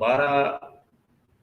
12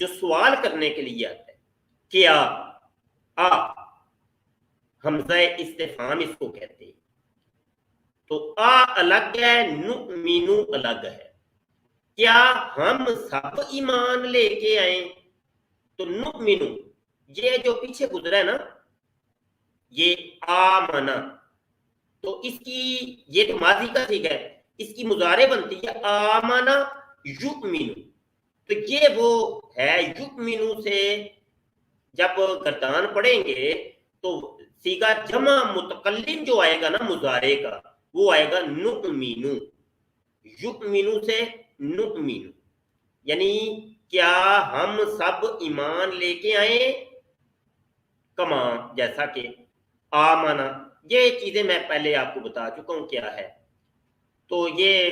جو سوال کرنے کے لیے آتا ہے، کیا، آ، حمزہ استفہام اس کو کہتے ہیں. تو آ الگ ہے، نؤمنو الگ ہے. کیا ہم سب ایمان لے کے آئیں؟ تو نؤمنو یہ جو پیچھے گزرا ہے نا، یہ آمنا، تو اس کی یہ تو ماضی کا صیغہ ہے، اس کی مضارع بنتی ہے آمنا یؤمنو. تو یہ وہ ہے، یؤمنو سے جب گردان پڑھیں گے تو صیغہ جمع متکلم جو آئے گا نا مضارع کا، وہ آئے گا نؤمنو. یؤمنو سے نؤمنو، یعنی کیا ہم سب ایمان لے کے آئیں، کما جیسا کہ آمنا. یہ چیزیں میں پہلے آپ کو بتا چکا ہوں کیا ہے. تو یہ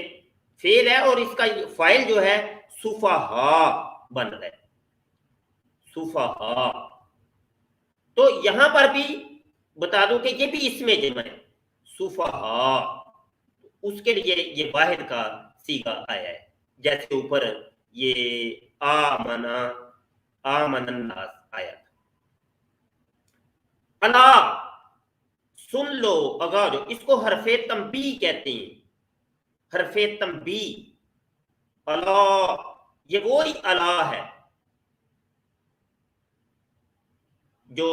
فعل ہے اور اس کا فاعل جو ہے سفہا بن رہا ہے، سفہا. تو یہاں پر بھی بتا دوں کہ یہ بھی اس میں جمع ہے، سفہا. اس کے لیے یہ واحد کا صیغہ آیا ہے، جیسے اوپر یہ آمنا، آمن الناس آیا تھا. الا سن لو، اگا جو اس کو حرف تنبیہ کہتے ہیں، حرف تنبیہ. الا یہ وہی الا ہے جو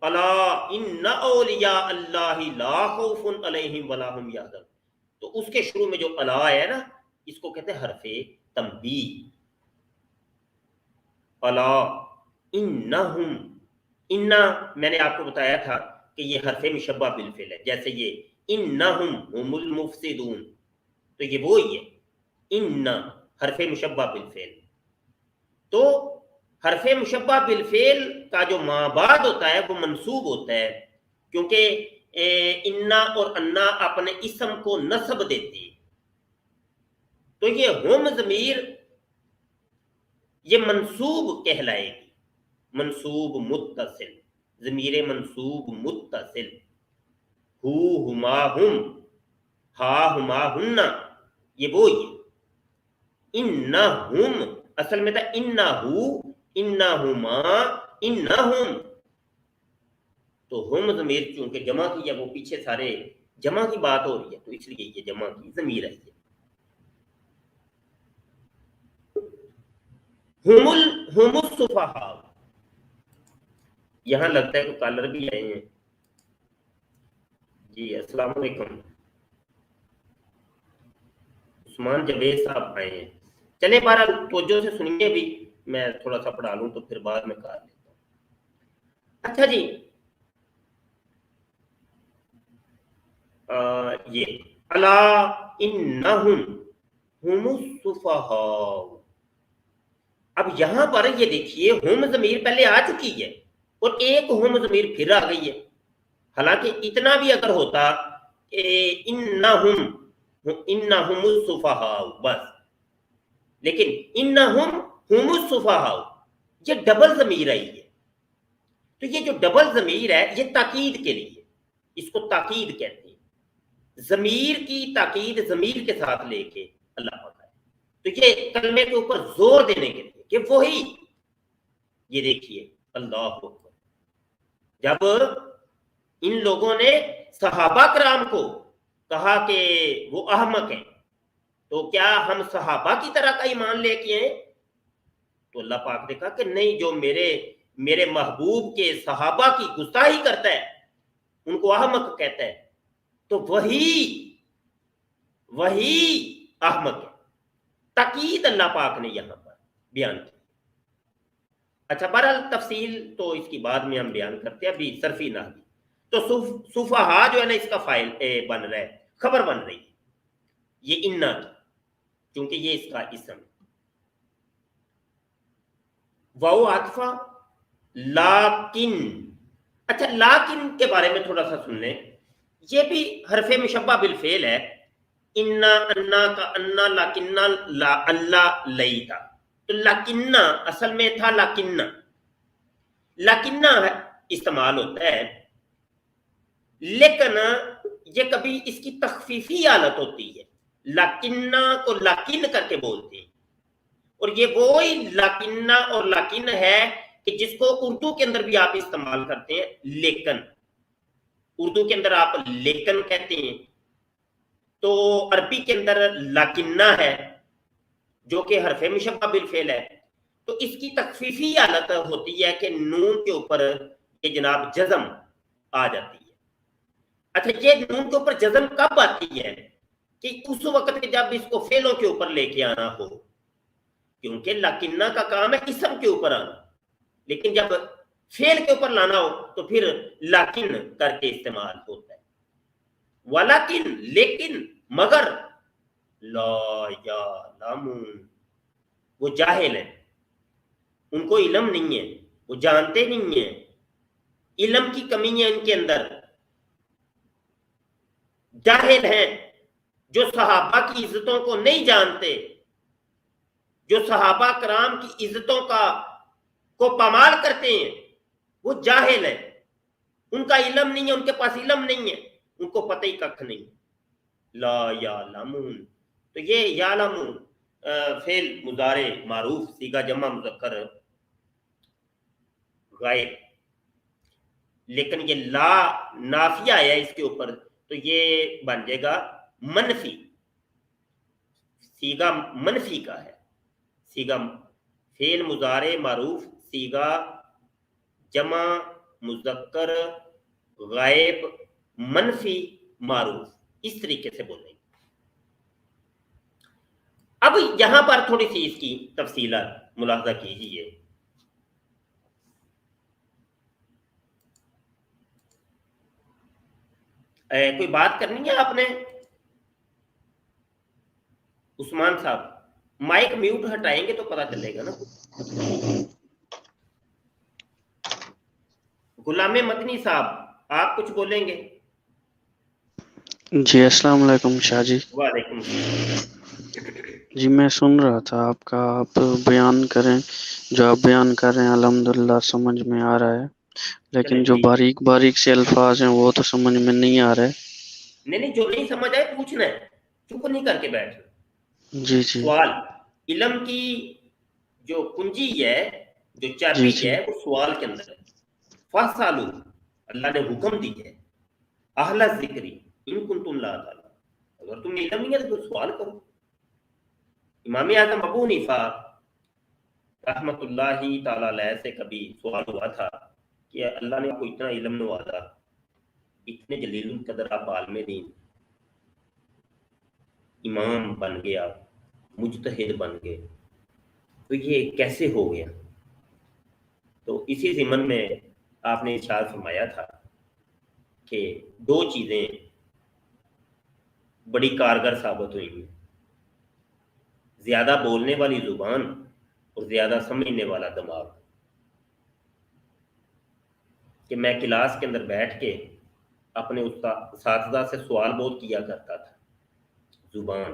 الا ان اولیاء اللہ لا خوف علیہم ولا هم یحزنون. تو اس کے شروع میں جو الا ہے نا، اس کو کہتے ہیں حرف تنبیہ. الا انہم، انا میں نے آپ کو بتایا تھا کہ یہ حرف مشبہ بالفعل ہے، جیسے یہ انہم هم المفسدون، تو یہ وہی ہے ان حرف مشبہ بالفعل. تو حرف مشبہ بالفعل کا جو ما بعد ہوتا ہے وہ منصوب ہوتا ہے، کیونکہ انا اور انا اپنے اسم کو نصب دیتے ہیں. تو یہ ہم ضمیر یہ منصوب کہلائے گی، منصوب متصل، ضمیر منصوب متصل. ہو ہما ہم، ہا ہما ہن، یہ وہی ہے. انہم اصل میں تھا انہو، انہما، انہم. تو ہم ضمیر چونکہ جمع کی ہے، وہ پیچھے سارے جمع کی بات ہو رہی ہے، تو اس لیے یہ جمع کی ضمیر ہے. ہم الصفہاء، یہاں لگتا ہے کہ کالر بھی آئے ہیں. جی السلام علیکم، عثمان جاوید صاحب آئے ہیں. چلے بہرحال توجہ سے سنیے، بھی میں تھوڑا سا پڑھا لوں تو پھر بعد میں کر لیتا ہوں. اچھا جی، یہ الا انہم ہم الصفہاء. اب یہاں پر یہ دیکھیے ہم ضمیر پہلے آ چکی ہے اور ایک ہم ضمیر پھر آ گئی ہے. حالانکہ اتنا بھی اگر ہوتا کہ انہم الصفہاء بس، لیکن انہم ہم الصفہاء یہ ڈبل ضمیر آئی ہے. تو یہ جو ڈبل ضمیر ہے یہ تاکید کے لیے، اس کو تاکید کہتے ہیں. ضمیر کی تاکید ضمیر کے ساتھ لے کے اللہ پاک ہے. تو یہ کلمے کے اوپر زور دینے کے لیے کہ وہی، یہ دیکھیے اللہ اکبر، جب ان لوگوں نے صحابہ کرام کو کہا کہ وہ احمق ہیں، تو کیا ہم صحابہ کی طرح کا ایمان لے کے ہیں؟ تو اللہ پاک نے کہا کہ نہیں، جو میرے محبوب کے صحابہ کی گستاخی کرتا ہے، ان کو احمق کہتا ہے، تو وہی احمق ہے. تاکید اللہ پاک نے یہاں پر بیان کی. اچھا بہرحال تفصیل تو اس کی بعد میں ہم بیان کرتے ہیں، ابھی صرفی نہ بھی. تو صفحا جو ہے نا اس کا فائل بن رہا ہے، خبر بن رہی ہے یہ انا کی، کیونکہ یہ اس کا اسم. واو عاطفہ لاکن. اچھا لاکن کے بارے میں تھوڑا سا سن لیں، یہ بھی حرف مشبہ بالفعل ہے. انا، انا کا انا، لاکنہ لا اللہ لئی تھا. تو لاکنہ اصل میں تھا لاکنہ، لاکنہ استعمال ہوتا ہے، لیکن یہ کبھی اس کی تخفیفی حالت ہوتی ہے. لاکنہ کو لاکن کر کے بولتے ہیں، اور یہ وہی لاکنہ اور لاکن ہے کہ جس کو اردو کے اندر بھی آپ استعمال کرتے ہیں، لیکن اردو کے اندر آپ لیکن کہتے ہیں، تو عربی کے اندر لاکنہ ہے جو کہ حرف مشبہ بالفعل ہے، تو اس کی تخفیفی حالت ہوتی ہے کہ نون کے اوپر یہ جناب جزم آ جاتی ہے۔ اچھا، یہ نون کے اوپر جزم کب آتی ہے؟ کہ اس وقت کے جب اس کو فعلوں کے اوپر لے کے آنا ہو، کیونکہ لاکنہ کا کام ہے اسم کے اوپر آنا، لیکن جب فعل کے اوپر لانا ہو تو پھر لاکن کر کے استعمال ہوتا ہے۔ ولیکن، لیکن، مگر، لا یعلمون، وہ جاہل ہیں، ان کو علم نہیں ہے، وہ جانتے نہیں ہیں، علم کی کمی ہے ان کے اندر، جاہل ہیں، جو صحابہ کی عزتوں کو نہیں جانتے، جو صحابہ کرام کی عزتوں کو پامال کرتے ہیں، وہ جاہل ہیں، ان کا علم نہیں ہے، ان کے پاس علم نہیں ہے، ان کو پتہ ہی ککھ نہیں۔ لا یعلمون، تو یہ یعلمون فعل مضارع معروف صیغہ جمع مذکر غائب، لیکن یہ لا نافیہ آیا اس کے اوپر تو یہ بن جائے گا منفی، صیغہ منفی کا ہے، صیغہ فعل مضارع معروف صیغہ جمع مذکر غائب منفی معروف، اس طریقے سے بولیں گے۔ اب یہاں پر تھوڑی سی اس کی تفصیلات ملاحظہ کیجیے۔ کوئی بات کرنی ہے آپ نے؟ عثمان صاحب مائک میوٹ ہٹائیں گے تو پتہ چلے گا نا۔ غلام مدنی صاحب آپ کچھ بولیں گے؟ جی السلام علیکم شاہ جی۔ وعلیکم السلام۔ جی میں سن رہا تھا آپ کا، آپ بیان کریں، جو آپ بیان کر رہے ہیں الحمدللہ سمجھ میں آ رہا ہے، چلے لیکن جو ٹھیک، باریک باریک سے الفاظ ہیں وہ تو سمجھ میں نہیں آ رہے۔ نہیں جو نہیں سمجھ آئے پوچھنا ہے، چپ نہیں کر کے بیٹھنا۔ جی جی سوال، علم کی جو کنجی ہے، جو جی چابی جی ہے، وہ سوال کے اندر ہے۔ فاسالو، اللہ نے حکم دی ہے، اہل ذکری ان کنتم لا تعلمون، اگر تم علم نہیں ہے تو سوال کرو۔ امام اعظم ابو حنیفہ رحمت اللہ تعالی علیہ سے کبھی سوال ہوا تھا کہ اللہ نے آپ کو اتنا علم نوازا، اتنے جلیل القدر آپ عالم دین، امام بن گیا، مجتہد بن گئے، تو یہ کیسے ہو گیا؟ تو اسی ضمن میں آپ نے ارشاد فرمایا تھا کہ دو چیزیں بڑی کارگر ثابت ہوئی ہیں، زیادہ بولنے والی زبان اور زیادہ سمجھنے والا دماغ۔ کہ میں کلاس کے اندر بیٹھ کے اپنے اساتذہ سے سوال بہت کیا کرتا تھا، زبان،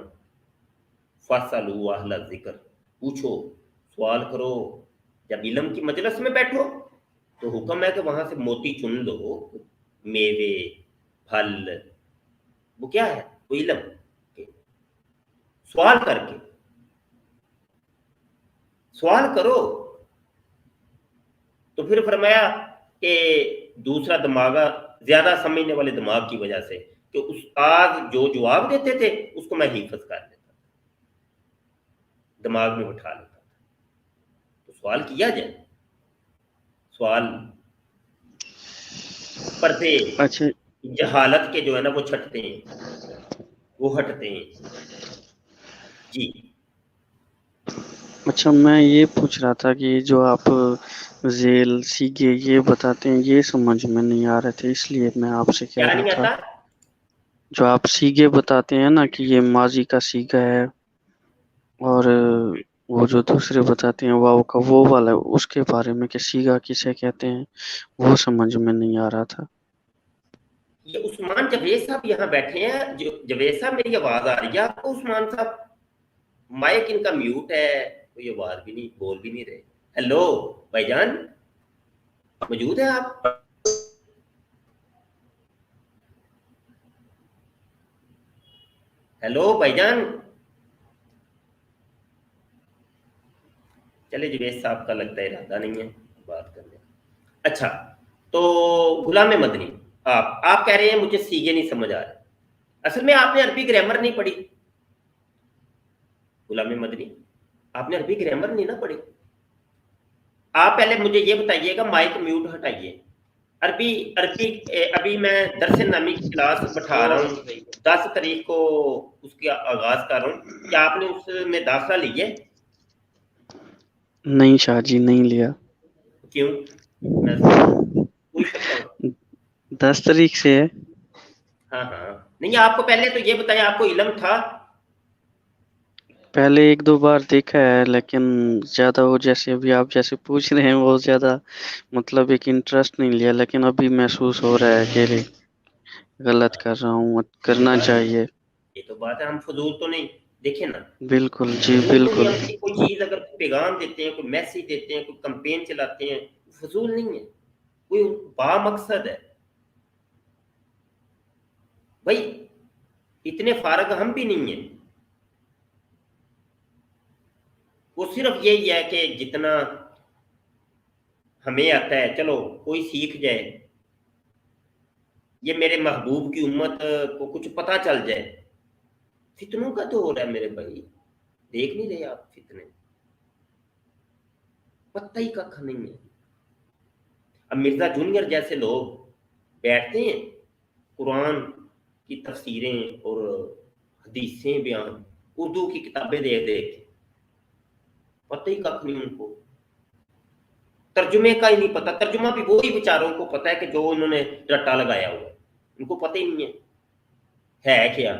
فاسالو اہل ذکر، پوچھو، سوال کرو۔ جب علم کی مجلس میں بیٹھو تو حکم ہے کہ وہاں سے موتی چن لو، میوے، پھل، وہ کیا ہے؟ وہ علم کے سوال کر کے سوال کرو۔ تو پھر فرمایا کہ دوسرا دماغ، زیادہ سمجھنے والے دماغ کی وجہ سے، کہ استاد جو جواب دیتے تھے اس کو میں حفظ کر لیتا تھا، دماغ میں بٹھا لیتا تھا۔ تو سوال کیا جائے، سوال پردے اچھا جہالت کے جو ہے نا وہ چھٹتے ہیں، وہ ہٹتے ہیں۔ جی اچھا، میں یہ پوچھ رہا تھا کہ جو آپ ذیل سیگے یہ بتاتے ہیں یہ سمجھ میں نہیں آ رہے تھے، اس لیے میں آپ سے کہہ کیا رہا نہیں تھا۔ آتا؟ جو آپ سیگے بتاتے ہیں نا کہ یہ ماضی کا سیگا ہے، اور وہ جو دوسرے بتاتے ہیں واو کا وہ والا، اس کے بارے میں کہ سیگا کسے کہتے ہیں وہ سمجھ میں نہیں آ رہا تھا۔ یہ عثمان جوید صاحب یہاں بیٹھے ہیں، جو جوید صاحب میری آواز آ رہی ہے آپ کو؟ عثمان صاحب مائک ان کا میوٹ ہے، کوئی آواز بھی نہیں، بول بھی نہیں رہے۔ ہیلو بھائی جان، موجود ہیں آپ؟ ہیلو بھائی جان، چلے جوید صاحب کا لگتا ہے ارادہ نہیں ہے بات کرنے کا۔ اچھا تو غلام مدنی، آپ کہہ رہے ہیں مجھے سیگے نہیں سمجھ آ رہے، اصل میں آپ نے عربی گرامر نہیں پڑھی غلام مدنی، آپ نے عربی گرامر نہیں نا پڑھی۔ آپ پہلے مجھے یہ بتائیے گا، مائک میوٹ ہٹائیے، عربی ابھی میں درس نامی کی کلاس بٹھا رہا ہوں، 10 تاریخ کو اس کا آغاز کر رہا ہوں، کیا آپ نے اس میں داخلہ لیے؟ نہیں شاہ جی نہیں لیا۔ کیوں؟ میں پوچھ سکتا ہوں؟ 10 تاریخ سے ہے۔ ہاں نہیں، آپ کو پہلے تو یہ بتایا آپ کو علم تھا؟ پہلے 1-2 بار دیکھا ہے، لیکن زیادہ وہ جیسے ابھی آپ جیسے پوچھ رہے ہیں وہ زیادہ مطلب ایک انٹرسٹ نہیں لیا، لیکن ابھی محسوس ہو رہا ہے کہ غلط کر رہا ہوں، کرنا چاہیے۔ یہ تو بات ہے، ہم فضول تو نہیں، دیکھیں نا، بالکل جی فضول تو نہیں، بالکل۔ ہم کوئی چیز اگر پیغام دیتے ہیں، کوئی میسیج دیتے ہیں، کوئی کمپین چلاتے ہیں، فضول نہیں ہے، کوئی با مقصد ہے بھائی، اتنے فارغ ہم بھی نہیں ہیں، وہ صرف یہی ہے کہ جتنا ہمیں آتا ہے چلو کوئی سیکھ جائے، یہ میرے محبوب کی امت کو کچھ پتہ چل جائے۔ فتنوں کا دور ہے میرے بھائی، دیکھ نہیں رہے آپ فتنے؟ پتہ ہی ککھ نہیں ہے۔ اب مرزا جونیئر جیسے لوگ بیٹھتے ہیں قرآن کی تفسیریں اور حدیثیں بیان اردو کی کتابیں دیکھ دیکھ کے، پتہ ہی ککھ نہیں ان کو، ترجمے کا ہی نہیں پتہ، ترجمہ بھی وہی بیچاروں کو پتہ ہے کہ جو انہوں نے رٹا لگایا ہوا ہے، ان کو پتہ ہی نہیں ہے کیا۔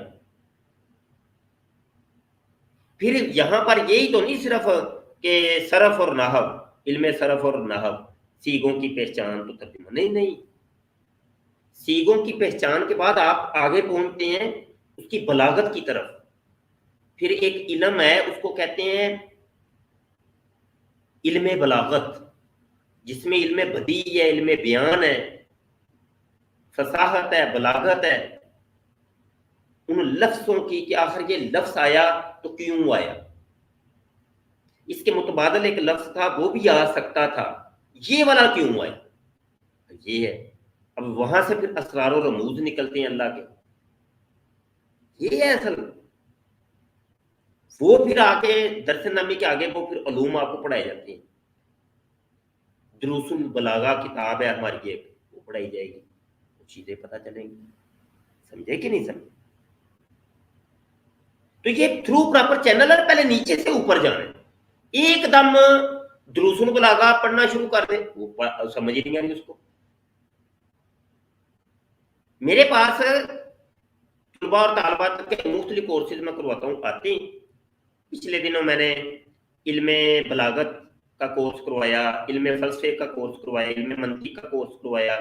پھر یہاں پر یہی تو نہیں صرف کہ صرف اور نحو، علم صرف اور نحو، سیغوں کی پہچان تو ترجمہ نہیں، سیغوں کی پہچان کے بعد آپ آگے پہنچتے ہیں اس کی بلاغت کی طرف، پھر ایک علم ہے اس کو کہتے ہیں علم بلاغت، جس میں علم بدیع ہے، علم بیان ہے، فصاحت ہے، بلاغت ہے، ان لفظوں کی کہ آخر یہ لفظ آیا تو کیوں آیا، اس کے متبادل ایک لفظ تھا وہ بھی آ سکتا تھا، یہ والا کیوں آیا، یہ ہے۔ اب وہاں سے پھر اسرار و رموز نکلتے ہیں اللہ کے، یہ ہے اصل۔ وہ پھر آگے درس نامی کے آگے وہ پھر علوم آپ کو پڑھائے جاتے ہیں، دروس البلاغہ کتاب ہے ہماری ایک، وہ پڑھائی جائے گی، وہ چیزیں پتہ چلیں گی، سمجھے کہ نہیں سمجھے؟ تو یہ تھرو پراپر چینل ہے، پہلے نیچے سے اوپر جانا ہے، ایک دم دروس البلاغہ پڑھنا شروع کر دیں وہ سمجھ ہی نہیں آ رہی اس کو۔ میرے پاس طلباء اور طالبات کے مختلف کورسز میں کرواتا ہوں، آتے ہیں، پچھلے دنوں میں نے علم بلاغت کا کورس کروایا، علم فلسفے کا کورس کروایا، علم منطق کا کورس کروایا،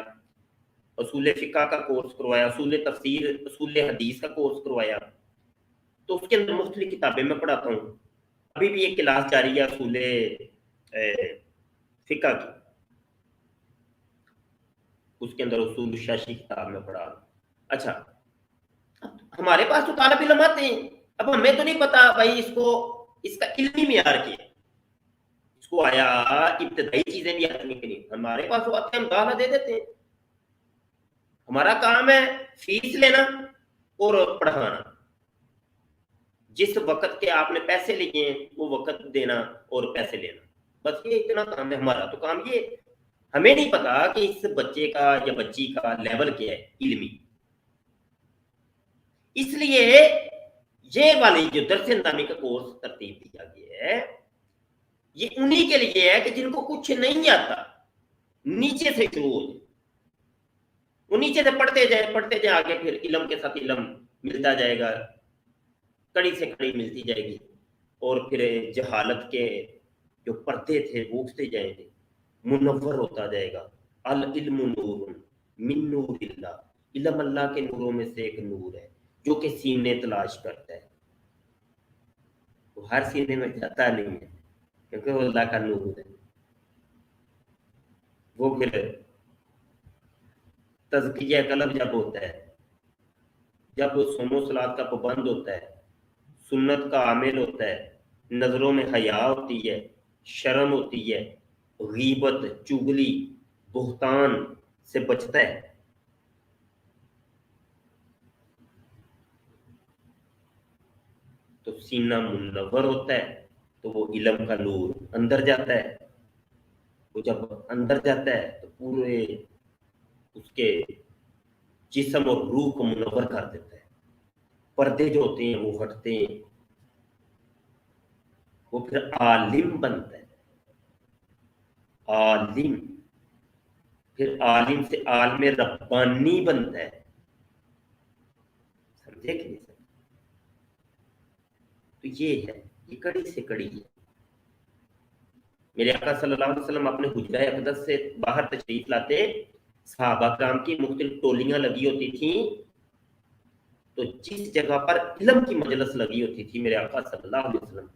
اصول فقہ کا کورس کروایا، اصول تفسیر، اصول حدیث کا کورس کروایا، تو اس کے اندر مختلف کتابیں میں پڑھاتا ہوں۔ ابھی بھی ایک کلاس جاری ہے اصول فقہ کی، اس کے اندر اصول شاشی کتاب میں پڑھا رہا ہوں۔ اچھا، ہمارے پاس تو طالب علم آتے ہیں، اب ہمیں تو نہیں پتا بھائی اس کو اس کا علمی معیار کیا ہے، اس کو آیا ابتدائی چیزیں بھی آتی ہیں کہ نہیں، ہمارے پاس وہ آتے ہیں، ہم داخلہ دے دیتے ہیں، ہمارا کام ہے فیس لینا اور پڑھانا، جس وقت کے آپ نے پیسے لیے ہیں وہ وقت دینا اور پیسے لینا، بس یہ اتنا کام ہے ہمارا۔ تو کام یہ، ہمیں نہیں پتا کہ اس بچے کا یا بچی کا لیول کیا ہے علمی، اس لیے یہ والی جو درس نظامی کا کورس ترتیب دیا گیا ہے یہ انہی کے لیے ہے کہ جن کو کچھ نہیں آتا، نیچے سے شروع ہو جائے، وہ نیچے سے پڑھتے جائیں آگے پھر علم کے ساتھ علم ملتا جائے گا، کڑی سے کڑی ملتی جائے گی، اور پھر جہالت کے جو پردے تھے وہ اٹھتے جائیں گے، منور ہوتا جائے گا۔ العلم نور من نور اللہ، علم اللہ کے نوروں میں سے ایک نور ہے جو کہ سینے تلاش کرتا ہے، وہ ہر سینے میں جاتا نہیں ہے کیونکہ وہ اللہ کا نور ہے، وہ پھر تزکیہ قلب جب ہوتا ہے، جب وہ صوم و صلات کا پابند ہوتا ہے، سنت کا عامل ہوتا ہے، نظروں میں حیا ہوتی ہے، شرم ہوتی ہے، غیبت، چگلی، بہتان سے بچتا ہے۔ تو سینہ منور ہوتا ہے تو وہ علم کا نور اندر جاتا ہے، وہ جب اندر جاتا ہے تو پورے اس کے جسم اور روح کو منور کر دیتا ہے، پردے جو ہوتے ہیں وہ ہٹتے ہیں، وہ پھر عالم بنتا ہے، عالم، پھر عالم سے عالم ربانی بنتا ہے، سمجھے کہ نہیں سمجھے؟ تو یہ ہے، یہ کڑی سے کڑی ہے۔ میرے آقا صلی اللہ علیہ وسلم اپنے حجرہ اقدس سے باہر تشریف لاتے، صحابہ کرام کی مختلف ٹولیاں لگی ہوتی تھیں، تو جس جگہ پر علم کی مجلس لگی ہوتی تھی میرے آقا صلی اللہ علیہ وسلم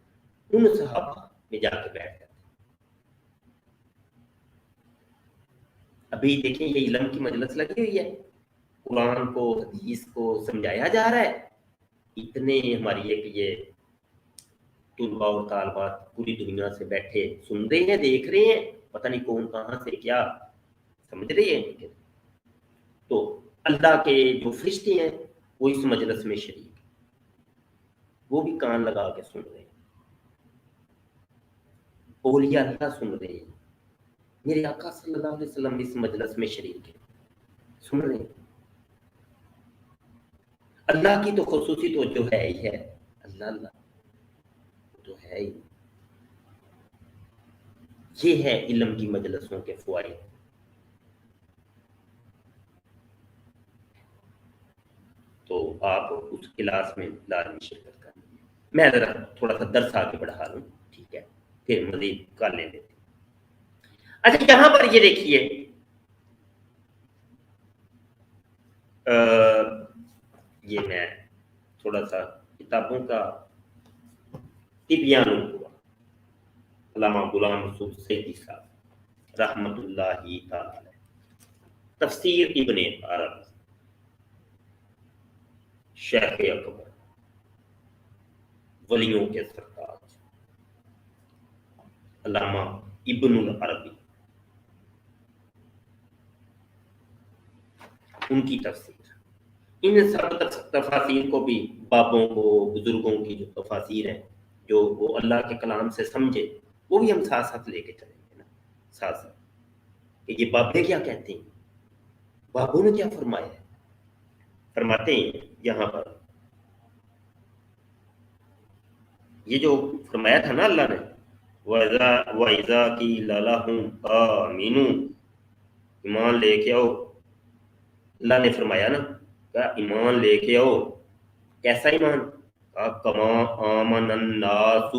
ان صحابہ میں جا کے بیٹھ جاتے۔ ابھی دیکھیں یہ علم کی مجلس لگی ہوئی ہے، قرآن کو حدیث کو سمجھایا جا رہا ہے، اتنے ہماری ایک یہ طلباء اور طالبات پوری دنیا سے بیٹھے سن رہے ہیں، دیکھ رہے ہیں، پتہ نہیں کون کہاں سے کیا سمجھ رہے ہیں۔ تو اللہ کے جو فرشتے ہیں وہ اس مجلس میں شریک ہیں، وہ بھی کان لگا کے سن رہے ہیں، اولیاء اللہ سن رہے ہیں، میرے آقا صلی اللہ علیہ وسلم اس مجلس میں شریک ہیں، سن رہے ہیں۔ اللہ کی تو خصوصی توجہ ہے ہی ہے، اللہ اللہ تو ہے ہی۔ یہ ہے علم کی مجلسوں کے فوائد۔ تو آپ اس کلاس میں لازمی شرکت کریں۔ میں ذرا تھوڑا سا درس آگے بڑھا لوں، ٹھیک ہے، پھر مزید کر لیں گے۔ اچھا یہاں پر یہ دیکھیے، یہ میں تھوڑا سا کتابوں کا تبیان ہوا، علامہ غلام رسول سیدی صاحب رحمت اللہ تعالی علیہ، تفسیر ابن عربی، شیخ اکبر، ولیوں کے سرتاج علامہ ابن العربی، ان کی تفسیر، ان سب تفاسیر کو بھی، بابوں کو، بزرگوں کی جو تفاسیر ہیں جو وہ اللہ کے کلام سے سمجھے، وہ بھی ہم ساتھ ساتھ لے کے چلیں گے نا، ساتھ ساتھ کہ یہ بابے کیا کہتے ہیں، بابوں نے کیا فرمایا ہے۔ فرماتے ہیں یہاں پر یہ جو فرمایا تھا نا اللہ نے، وَإِذَا قِيلَ لَهُمْ آمِنُوا، ایمان لے کے آؤ، اللہ نے فرمایا نا کہ ایمان لے کے آؤ، کیسا ایمان؟ کما آمن الناس،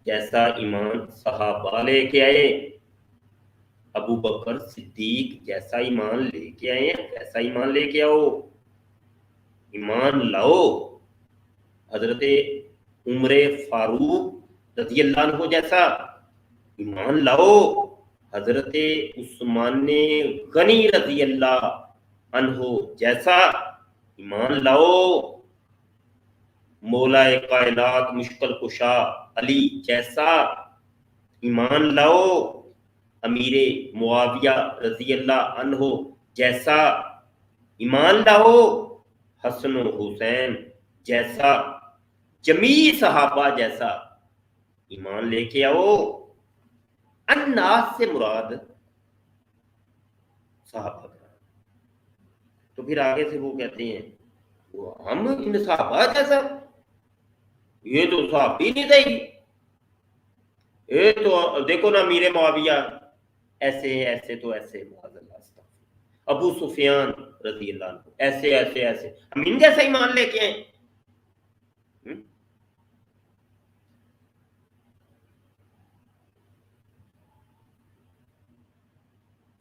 جیسا ایمان صحابہ لے کے آئے، ابو بکر صدیق جیسا ایمان لے کے آئے ہیں کیسا ایمان لے کے آؤ، ایمان لاؤ حضرت عمر فاروق رضی اللہ عنہ جیسا، ایمان لاؤ حضرت عثمان غنی رضی اللہ عنہ جیسا، ایمان لاؤ مولا کائنات مشکل کشا علی جیسا، ایمان لاؤ امیر معاویہ رضی اللہ عنہ جیسا، ایمان لاؤ حسن و حسین جیسا، جمیع صحابہ جیسا، ایمان لے کے آؤ۔ الناس سے مراد صحابہ کرام، تو پھر آگے سے وہ کہتے ہیں وہ ہم ان صحابہ جیسا، یہ تو صحابی نہیں تھے، یہ تو دیکھو نا امیر معاویہ ایسے ایسے تو ایسے، معاذ اللہ، ابو سفیان رضی اللہ عنہ ایسے ایسے ایسے، ہم ان جیسا ایمان لے کے ہیں۔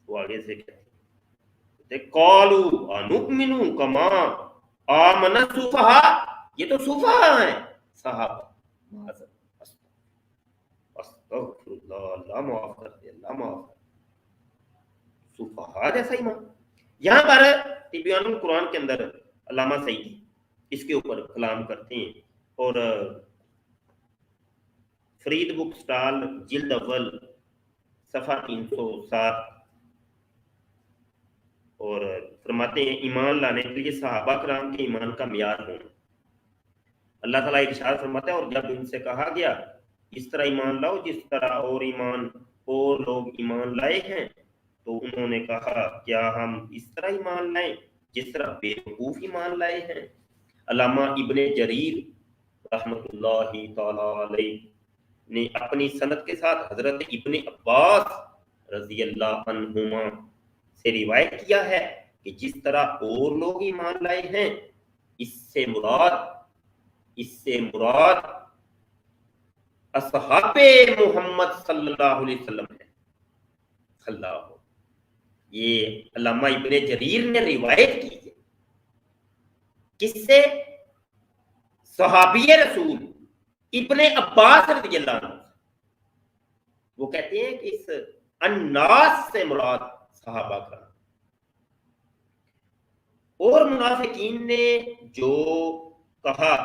وہ آگے سے کہتے ہیں قالوا انؤمن کما آمن السفہاء، یہ تو سفہاء ہیں صحابہ، معاذ اللہ، استغفر اللہ، اللہ معاف کر دے، اللہ معاف کر دے، سفہاء جیسا ایمان۔ یہاں پر تبیان القرآن کے اندر علامہ سعیدی اس کے اوپر کلام کرتے ہیں اور فرید بک سٹال جلد اول صفحہ 307، اور فرماتے ہیں ایمان لانے کے لیے صحابہ کرام کے ایمان کا معیار ہونا۔ اللہ تعالیٰ ارشاد فرماتا ہے اور جب ان سے کہا گیا اس طرح ایمان لاؤ جس طرح اور لوگ ایمان لائے ہیں، تو انہوں نے کہا کیا ہم اس طرح ایمان لائیں جس طرح بیوقوف ایمان لائے ہیں۔ علامہ ابن جریر رحمۃ اللہ تعالی علیہ نے اپنی سند کے ساتھ حضرت ابن عباس رضی اللہ عنہما سے روایت کیا ہے کہ جس طرح اور لوگ ایمان لائے ہیں، اس سے مراد اصحاب محمد صلی اللہ علیہ وسلم ہے۔ اللہ، یہ علامہ ابن جریر نے روایت کی ہے، کس سے؟ صحابی رسول ابن عباس رضی اللہ عنہ۔ وہ کہتے ہیں کہ اس الناس سے مراد صحابہ کا، اور منافقین نے جو کہا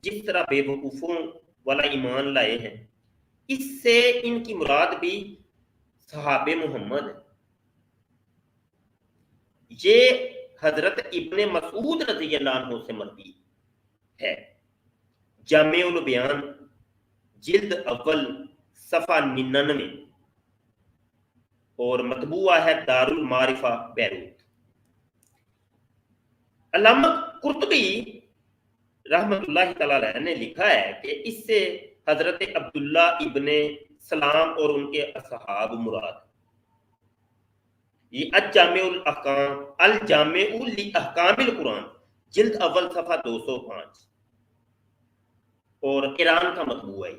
جس طرح بے وقوفوں والا ایمان لائے ہیں، اس سے ان کی مراد بھی صحابہ محمد ہے۔ یہ حضرت ابن مسعود رضی اللہ عنہ سے مروی ہے۔ جامع البیان جلد اول صفحہ 99، اور مطبوعہ ہے دار المعرفہ بیروت۔ علامہ قرطبی رحمۃ اللہ تعالی علیہ نے لکھا ہے کہ اس سے حضرت عبداللہ ابن سلام اور ان کے اصحاب مراد۔ یہ الجامع لاحکام القرآن جلد اول صفحہ 205، اور ایران کا مطبوع ہے۔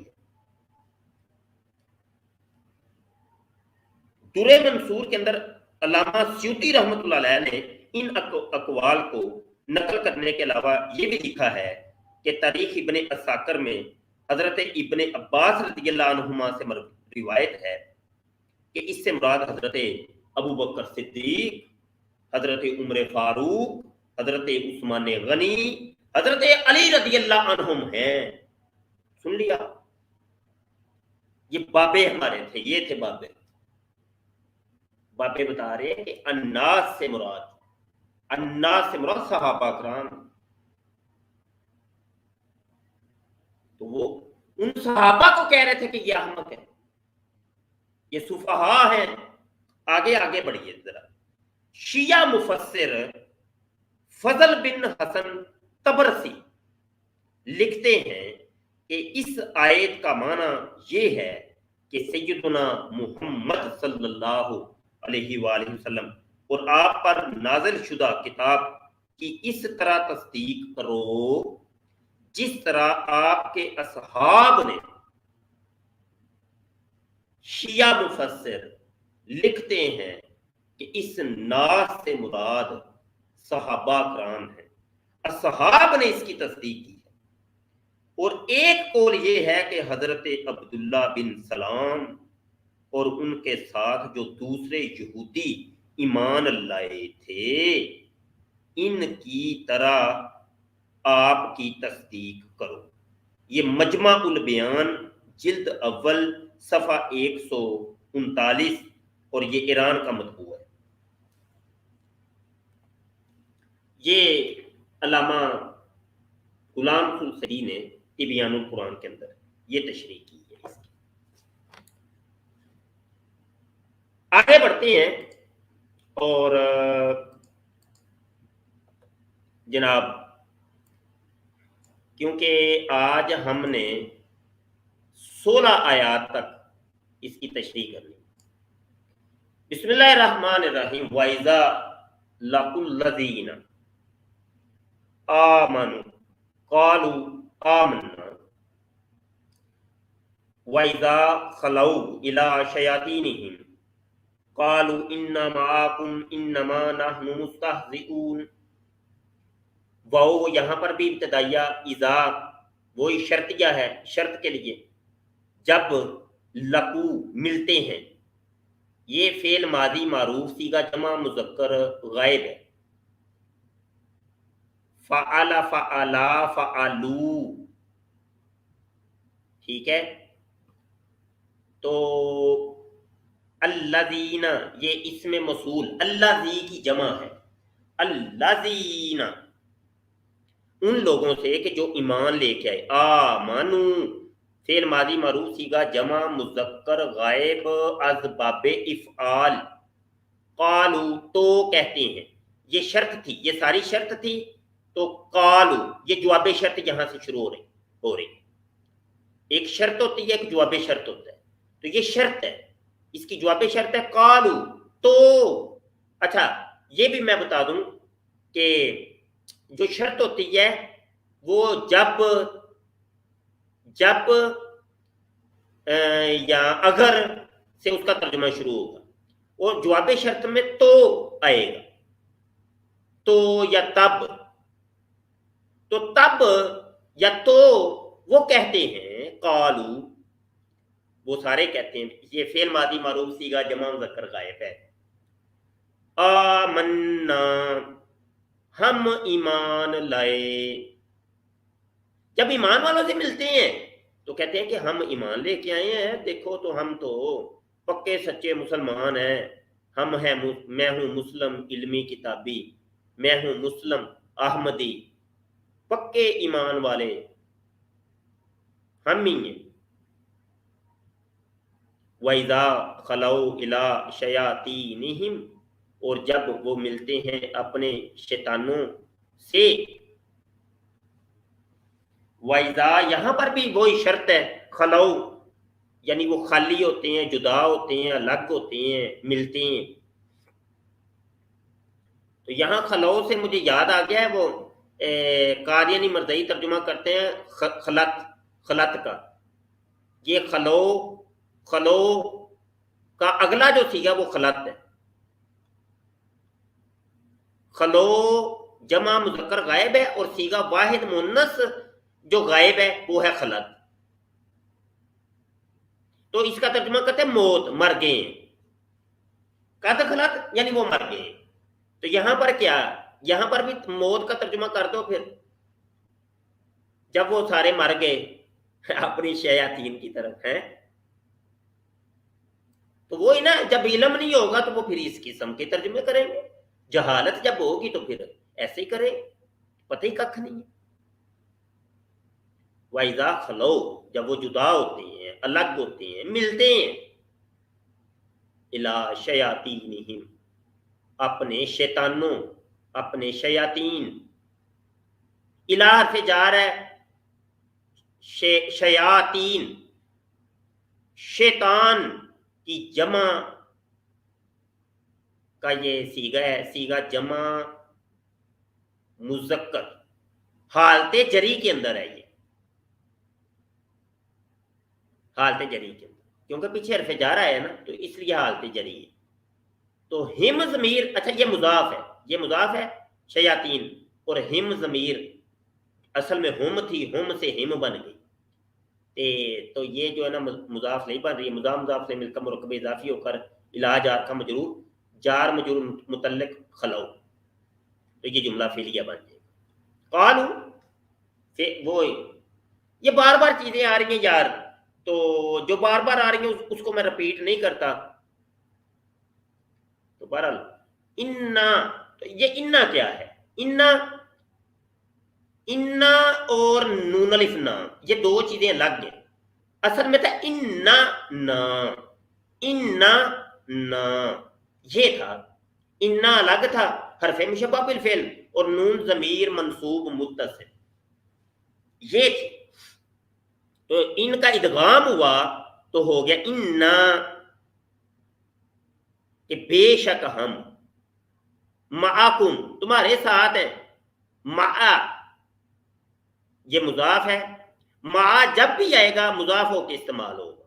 درِ منصور کے اندر علامہ سیوطی رحمۃ اللہ علیہ نے ان اقوال کو نقل کرنے کے علاوہ یہ بھی لکھا ہے کہ تاریخ ابن عساکر میں حضرت ابن عباس رضی اللہ عنہما سے روایت ہے کہ اس سے مراد حضرت ابو بکر صدیق، حضرت عمر فاروق، حضرت عثمان غنی، حضرت علی رضی اللہ عنہم ہیں۔ سن لیا، یہ بابے ہمارے تھے، یہ تھے بابے۔ بابے بتا رہے ہیں کہ الناس سے مراد صحابہ کرام۔ تو وہ ان صحابہ کو کہہ رہے تھے کہ یہ احمق ہے، یہ سفہا ہیں۔ آگے بڑھیے ذرا۔ شیعہ مفسر فضل بن حسن تبرسی لکھتے ہیں کہ اس آیت کا معنی یہ ہے کہ سیدنا محمد صلی اللہ علیہ وآلہ وسلم اور آپ پر نازل شدہ کتاب کی اس طرح تصدیق کرو جس طرح آپ کے اصحاب نے۔ شیعہ مفسر لکھتے ہیں کہ اس ناس سے مراد صحابہ کرام ہیں، اصحاب نے اس کی تصدیق کی ہے۔ اور ایک قول یہ ہے کہ حضرت عبداللہ بن سلام اور ان کے ساتھ جو دوسرے یہودی ایمان لائے تھے، ان کی طرح آپ کی تصدیق کرو۔ یہ مجمع البیان جلد اول صفحہ 139، اور یہ ایران کا مطبوع ہے۔ یہ علامہ غلام سلسلی نے تبیان القرآن کے اندر یہ تشریح کی ہے۔ اس کی آگے بڑھتے ہیں، اور جناب کیونکہ آج ہم نے 16 آیات تک اس کی تشریح کرنی۔ بسم اللہ الرحمن الرحیم۔ وَإِذَا لَقُوا الَّذِينَ آمَنُوا قَالُوا آمَنَّا وَإِذَا خَلَوْا إِلَىٰ شَيَاطِينِهِمْ قَالُوا إِنَّا مَعَكُمْ إِنَّمَا نَحْنُ مُسْتَهْزِئُونَ۔ واو یہاں پر بھی ابتدائیہ اذا وہی شرطیہ ہے، شرط کے لیے۔ جب لقو ملتے ہیں، یہ فعل ماضی معروف صیغہ جمع مذکر غائب ہے۔ فعل، فعلا، فعلو، ٹھیک ہے۔ تو الذین یہ اسم موصول الذی کی جمع ہے، الذین ان لوگوں سے کہ جو ایمان لے کے آئے، آمنو فعل ماضی معروف صیغہ جمع مذکر غائب از باب افعال، قالو تو کہتے ہیں، یہ شرط تھی، یہ ساری شرط تھی، تو قالو یہ جواب شرط یہاں سے شروع ہو رہی ایک شرط ہوتی ہے، ایک جواب شرط ہوتا ہے، تو یہ شرط ہے، اس کی جواب شرط ہے قالو تو۔ اچھا یہ بھی میں بتا دوں کہ جو شرط ہوتی ہے وہ جب یا اگر سے اس کا ترجمہ شروع ہوگا، اور جواب شرط میں تو آئے گا، تو یا تب، تو تب یا تو وہ کہتے ہیں، قالو وہ سارے کہتے ہیں، یہ فعل ماضی معروف صیغہ جمع مذکر غائب ہے، آمنا ہم ایمان لائے، جب ایمان والوں سے ملتے ہیں تو کہتے ہیں کہ ہم ایمان لے کے آئے ہیں، دیکھو تو ہم تو پکے سچے مسلمان ہیں، ہم ہیں، میں ہوں مسلم علمی کتابی، میں ہوں مسلم احمدی، پکے ایمان والے ہم ہی ہیں۔ وَإِذَا خَلَوْا إِلَىٰ شَيَاطِینِهِمْ اور جب وہ ملتے ہیں اپنے شیطانوں سے، وَإِذَا یہاں پر بھی وہی شرط ہے، خلو یعنی وہ خالی ہوتے ہیں، جدا ہوتے ہیں، الگ ہوتے ہیں، ملتے ہیں، تو یہاں خلو سے مجھے یاد آ گیا ہے، وہ قادیانی مرزائی ترجمہ کرتے ہیں خلط کا، یہ خلو کا اگلا جو صیغہ وہ خلط ہے، خلو جمع مذکر غائب ہے، اور صیغہ واحد مؤنث جو غائب ہے وہ ہے خلط، تو اس کا ترجمہ کرتے ہیں موت، مر گئے ہیں، قد خلط یعنی وہ مر گئے ہیں، تو یہاں پر کیا، یہاں پر بھی موت کا ترجمہ کر دو، پھر جب وہ سارے مر گئے اپنی شیاطین کی طرف ہیں، تو وہی نا، جب علم نہیں ہوگا تو وہ پھر اس قسم کے ترجمے کریں گے، جہالت جب ہوگی تو پھر ایسے ہی کریں، پتہ ہی ککھ نہیں ہے۔ وَإِذَا خَلَوْا جب وہ جدا ہوتے ہیں، الگ ہوتے ہیں، ملتے ہیں، إِلَىٰ شَيَاطِینِهِمْ اپنے شیطانوں، اپنے شیاطین، الہ سے جا رہا ہے، شیاطین شیطان کی جمع کا یہ صیغہ ہے، صیغہ جمع مذکر حالت جری کے اندر ہے، یہ حالت جری کے اندر، کیونکہ پیچھے حرف جار ہے نا، تو اس لیے حالت جری ہے، تو ہم ضمیر، اچھا یہ مضاف ہے، یہ مضاف ہے شیاطین، اور ہم ضمیر اصل میں ہم تھی، ہم سے ہم بن گئی، تو یہ جو ہے نا مضاف نہیں بن رہی ہے، مضاف سے مل کر مرکب اضافی ہو کر علاج جار کا مجرور، جار مجرور متعلق خلو، تو یہ جملہ فعلیہ بن جائے گا۔ قالو وہ یہ بار بار چیزیں آ رہی ہیں یار، تو جو بار بار آ رہی ہیں اس کو میں رپیٹ نہیں کرتا، تو بہرحال انا، تو یہ انا کیا ہے، انا اور نون الف نا، یہ دو چیزیں الگ ہیں، اصل میں تھا انا نا، یہ تھا انا الگ تھا، حرف مشبہ بالفعل، اور نون ضمیر منصوب متصل، یہ تھی، تو ان کا ادغام ہوا تو ہو گیا انا، کہ بے شک ہم، معکم تمہارے ساتھ ہیں، مع یہ مضاف ہے، مع جب بھی آئے گا مضاف ہو کے استعمال ہوگا،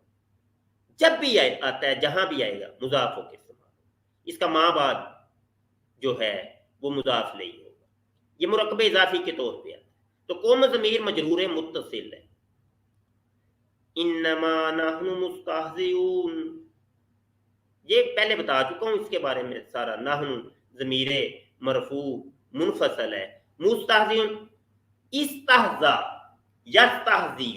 جب بھی آتا ہے جہاں بھی آئے گا مضاف ہو کے استعمال ہوگا، اس کا ماں بعد جو ہے وہ مضاف نہیں ہوگا، یہ مرکب اضافی کے طور پہ آتا ہے، تو قوم ضمیر مجرور متصل ہے، انما نحن مستہزئون، یہ پہلے بتا چکا ہوں اس کے بارے میں سارا، نحن ضمیر مرفوع منفصل ہے، مستہزئون استہزا یستہزئ،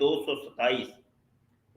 227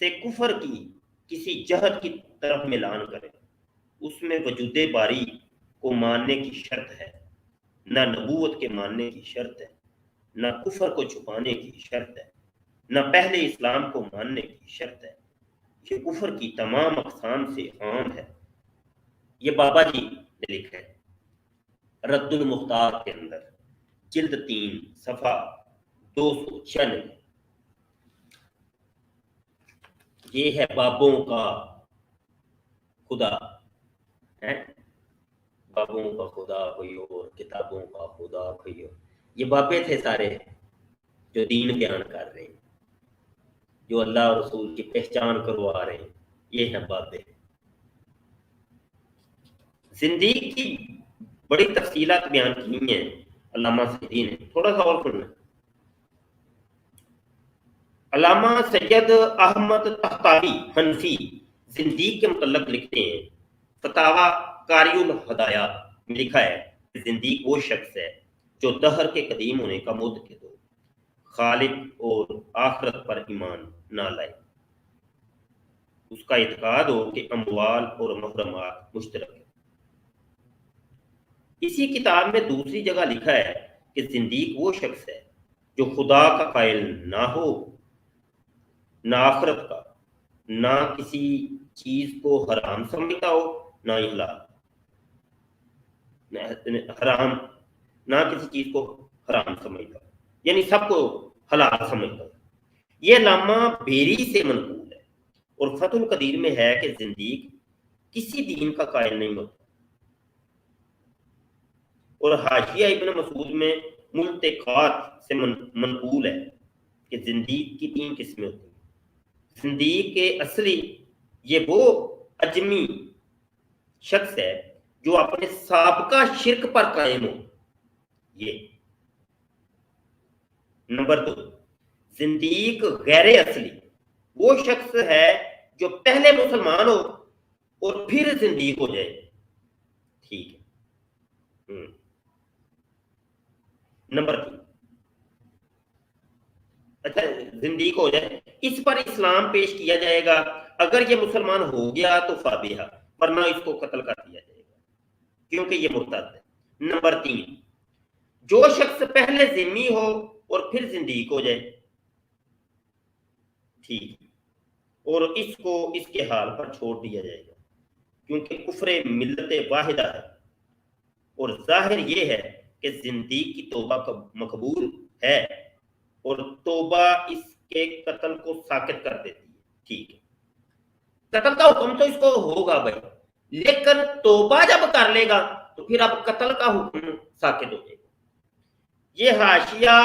سے کفر کی کسی جہت کی طرف ملان کرے، اس میں وجود باری کو ماننے کی شرط ہے، نہ نبوت کے ماننے کی شرط ہے، نہ کفر کو چھپانے کی شرط ہے، نہ پہلے اسلام کو ماننے کی شرط ہے۔ یہ کفر کی تمام اقسام سے عام ہے۔ یہ بابا جی نے لکھا ہے رد المختار کے اندر، جلد 3 صفحہ 296۔ یہ ہے بابوں کا خدا ہے، بابوں کا خدا کوئی اور، کتابوں کا خدا کوئی اور۔ یہ بابے تھے سارے جو دین بیان کر رہے ہیں، جو اللہ اور رسول کی پہچان کروا رہے ہیں، یہ ہیں بابے۔ زندگی کی بڑی تفصیلات بیان کی ہیں علامہ سعدی نے، تھوڑا سا اور پڑھنا۔ علامہ سید احمد تحتاوی حنفی زندیق کے متعلق لکھتے ہیں، فتاوی قاری الہدایات میں لکھا ہے کہ زندیق وہ شخص ہے جو دہر کے قدیم ہونے کا معتقد ہو، خالق اور آخرت پر ایمان نہ لائے، اس کا اعتقاد ہو کہ اموال اور محرمات مشترک ہیں۔ اسی کتاب میں دوسری جگہ لکھا ہے کہ زندیق وہ شخص ہے جو خدا کا قائل نہ ہو، نہ آخرت کا، نہ کسی چیز کو حرام سمجھتا ہو نہ ہی حلال، حرام، نہ کسی چیز کو حرام سمجھتا ہو، یعنی سب کو حلال سمجھتا ہو۔ یہ علامہ بیری سے منقول ہے، اور فتح القدیر میں ہے کہ زندیق کسی دین کا قائل نہیں ہوتا، اور حاشیہ ابن مسعود میں ملتقات سے منقول ہے کہ زندیق کی 3 قسمیں ہوتی ہیں۔ زندیق کے اصلی یہ وہ اجمی شخص ہے جو اپنے سابقہ شرک پر قائم ہو، یہ۔ نمبر 2، زندیق غیر اصلی وہ شخص ہے جو پہلے مسلمان ہو اور پھر زندیق ہو جائے، ٹھیک ہے۔ نمبر 3، اچھا زندیق ہو جائے، اس پر اسلام پیش کیا جائے گا، اگر یہ مسلمان ہو گیا تو فابیہ، ورنہ اس کو قتل کر دیا جائے گا کیونکہ یہ مرتد ہے۔ نمبر 3، جو شخص پہلے ذمی ہو اور پھر زندیق ہو جائے، ٹھیک، اور اس کو اس کے حال پر چھوڑ دیا جائے گا کیونکہ کفر ملت واحدہ ہے، اور ظاہر یہ ہے کہ زندیق کی توبہ مقبول ہے اور توبہ اس کے قتل کو ساقط کر دیتی ہے، ٹھیک ہے۔ قتل کا حکم تو اس کو ہوگا بھائی، لیکن توبہ جب کر لے گا تو پھر اب قتل کا حکم ساقط ہو جائے گا۔ یہ حاشیہ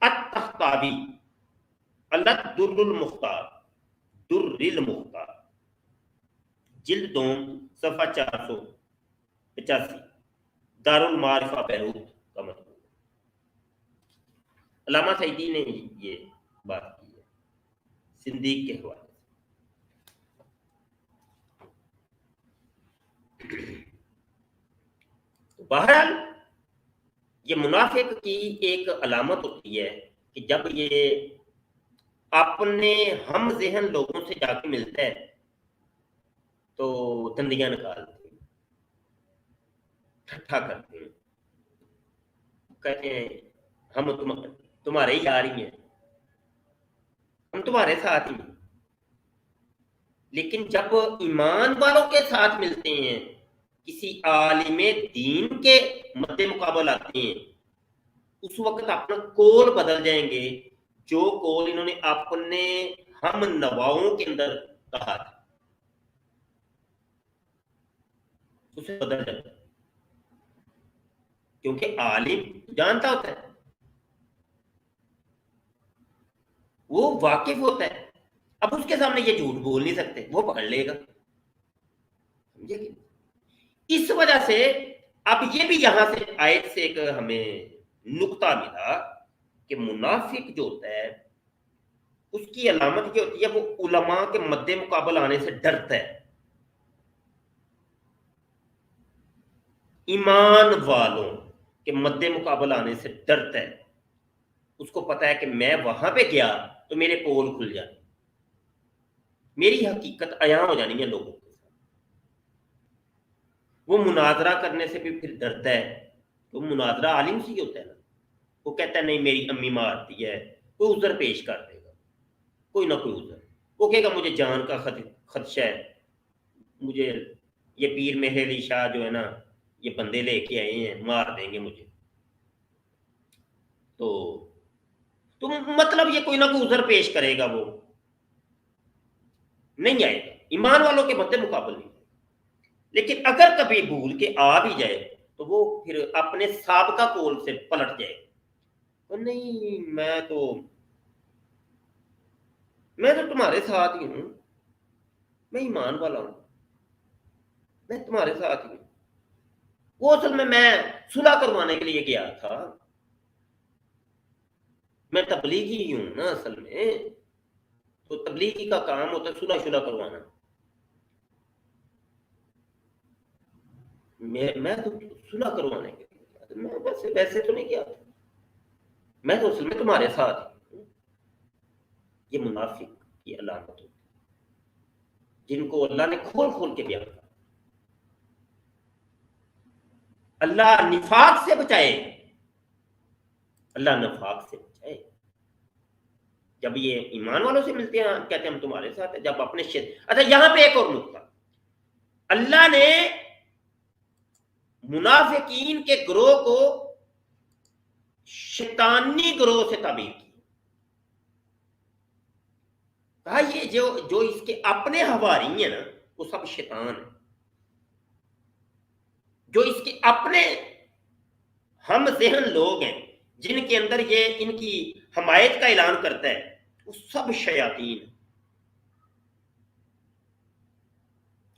التحتاوی الدر المختار، در المختار، جلد 2 صفحہ 485، دار المعارفہ بیروت کا مطلب۔ علامہ سعدی نے یہ بات کی ہے زندیق کے حوالے سے۔ بہرحال یہ منافق کی ایک علامت ہوتی ہے کہ جب یہ اپنے ہم ذہن لوگوں سے جا کے ملتا ہے تو دندیاں نکالتے ہیں، ٹھٹھا کرتے ہیں، کہتے ہیں ہم تمہارے ہی یار ہی ہیں، ہم تمہارے ساتھ ہی ہیں۔ لیکن جب ایمان والوں کے ساتھ ملتے ہیں، کسی عالم دین کے مد مقابل آتے ہیں، اس وقت اپنا قول بدل جائیں گے، جو قول انہوں نے اپنے ہم نواؤں کے اندر کہا تھا اسے بدل جاتا ہے، کیونکہ عالم جانتا ہوتا ہے، وہ واقف ہوتا ہے، اب اس کے سامنے یہ جھوٹ بول نہیں سکتے، وہ پکڑ لے گا، سمجھے کہ اس وجہ سے اب یہ بھی یہاں سے آیت سے ایک ہمیں نقطہ ملا کہ منافق جو ہوتا ہے اس کی علامت یہ ہوتی ہے وہ علماء کے مد مقابل آنے سے ڈرتا ہے، ایمان والوں کے مد مقابل آنے سے ڈرتا ہے، اس کو پتا ہے کہ میں وہاں پہ گیا تو میرے پول کھل جائے، میری حقیقت عیاں ہو جانی ہے لوگوں کے ساتھ. وہ مناظرہ کرنے سے بھی پھر ڈرتا ہے. تو مناظرہ عالم سے ہی ہوتا ہے نا. وہ کہتا ہے نہیں میری امی مارتی ہے, کوئی عذر پیش کر دے گا, کوئی نہ کوئی عذر. وہ کہے گا مجھے جان کا خدشہ ہے, مجھے یہ پیر مہر علی شاہ جو ہے نا یہ بندے لے کے آئے ہیں, مار دیں گے مجھے. تو مطلب یہ کوئی نہ کوئی عذر پیش کرے گا, وہ نہیں آئے گا. ایمان والوں کے مد مقابل نہیں. لیکن اگر کبھی بھول کے آ بھی جائے تو وہ پھر اپنے سابقہ قول سے پلٹ جائے. نہیں میں تو تمہارے ساتھ ہی ہوں, میں ایمان والا ہوں, میں تمہارے ساتھ ہی ہوں. وہ اصل میں صلح کروانے کے لیے گیا تھا, میں تبلیغی ہی ہوں نا اصل میں. تو تبلیغی کا کام ہوتا ہے صلح کروانا. میں تو صلح کروانے کے لیے, میں ویسے تو نہیں کیا تھا, میں تو اصل میں تمہارے ساتھ ہوں. یہ منافق کی علامت ہوتی ہے جن کو اللہ نے کھول کے بیان کیا. اللہ نفاق سے بچائے, اللہ نفاق سے بچائے. جب یہ ایمان والوں سے ملتے ہیں کہتے ہیں ہم تمہارے ساتھ ہیں, جب اپنے اچھا یہاں پہ ایک اور نقطہ, اللہ نے منافقین کے گروہ کو شیطانی گروہ سے تعبیر کی. کہا یہ جو اس کے اپنے حواری ہیں نا وہ سب شیطان ہیں. جو اس کے اپنے ہم ذہن لوگ ہیں جن کے اندر یہ ان کی حمایت کا اعلان کرتا ہے وہ سب شیاطین ہیں.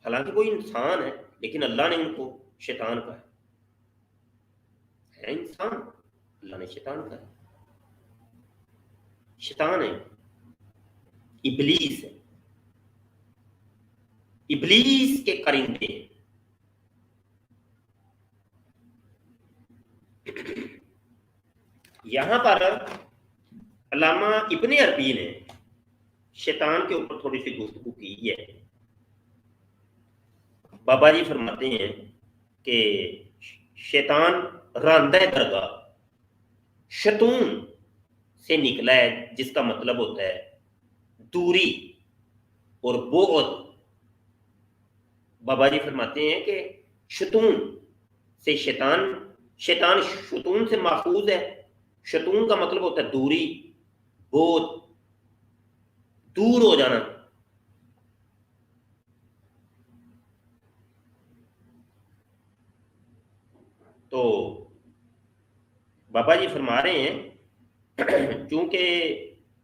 حالانکہ کوئی انسان ہے لیکن اللہ نے ان کو شیطان کہا ہے انسان, اللہ نے شیطان کہا ہے. شیطان ہے, ابلیس ہے, ابلیس کے کرندے ہیں. یہاں پر علامہ ابن عربی نے شیطان کے اوپر تھوڑی سی گفتگو کی ہے. بابا جی فرماتے ہیں کہ شیطان راندہ درگاہ شتون سے نکلا ہے, جس کا مطلب ہوتا ہے دوری اور بعد. بابا جی فرماتے ہیں کہ شتون سے شیطان شتون سے محفوظ ہے. شتون کا مطلب ہوتا ہے دوری, بعد, دور ہو جانا. تو بابا جی فرما رہے ہیں چونکہ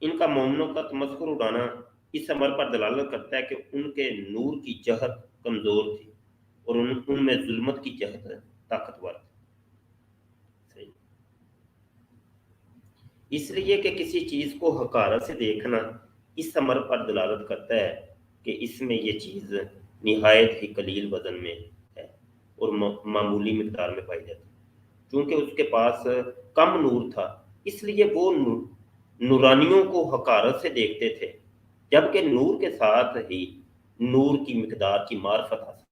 ان کا مومنوں کا تمسخر اڑانا اس امر پر دلالت کرتا ہے کہ ان کے نور کی جہت کمزور تھی اور ان میں ظلمت کی جہت طاقتور تھی. اس لیے کہ کسی چیز کو حقارت سے دیکھنا اس امر پر دلالت کرتا ہے کہ اس میں یہ چیز نہایت ہی قلیل وزن میں ہے اور معمولی مقدار میں پائی جاتی. چونکہ اس کے پاس کم نور تھا اس لیے وہ نورانیوں کو حقارت سے دیکھتے تھے, جبکہ نور کے ساتھ ہی نور کی مقدار کی معرفت حاصل